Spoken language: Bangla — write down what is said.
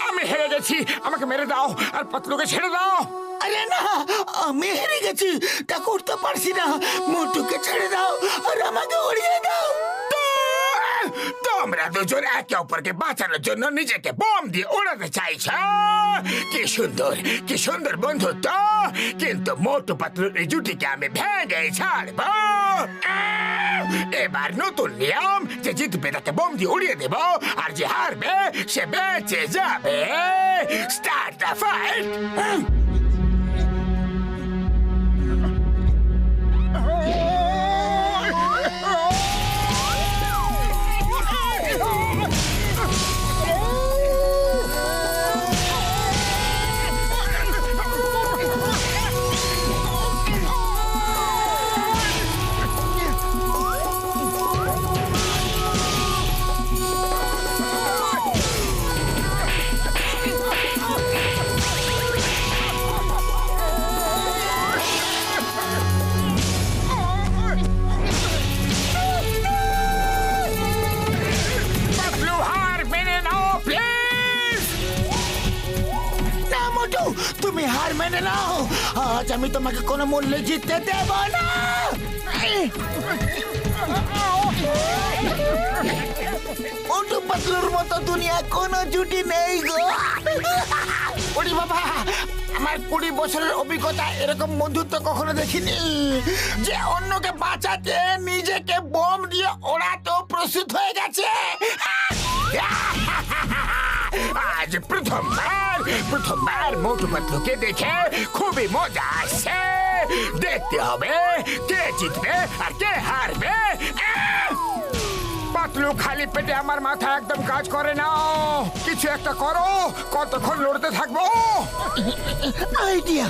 আমি হেরে গেছি, আমাকে মেরে দাও আর পাতলুকে ছেড়ে দাও। আরে না, আমি হেরে গেছি, তা করতে পারছি না। মোটুকে ছেড়ে দাও আর আমাকে উড়িয়ে দাও। তোমরা দুজন একে অপরকে বাঁচানোর জন্য নিজেকে বোম দিয়ে উড়াতে চাইছ। কি সুন্দর বন্ধুত্ব, কিন্তু মোটু পাতলুর এই জুটিকে আমি ভেঙে ছাড়ব। এবার নতুন নিয়ম, যে জিতবে তাকে বোম দিয়ে উড়িয়ে দেব, আর যে হারবে সে বেঁচে যাবে। Start the fight. তুমি হার মেনে নাও, আজ আমি তোমাকে কোনো মূল্যে জিততে দেব না। মোটু পাতলুর মতো দুনিয়া কোনো জুটি নেই গো। ওরে বাবা, আমার 20 বছরের অভিজ্ঞতা, এরকম বন্ধুত্ব কখনো দেখিনি, যে অন্যকে বাঁচাতে নিজেকে বোম দিয়ে ওড়াতেও প্রস্তুত হয়ে গেছে। আজ প্রথমবার মোটু পাতলুকে দেখে খুবই মজা আসছে। দেখতে হবে কে জিতবে আর কে হারবে। পাতলু, খালি পেটে আমার মাথা একদম কাজ করে না। কিছু একটা করো, কতক্ষণ লড়তে থাকবো? আইডিয়া।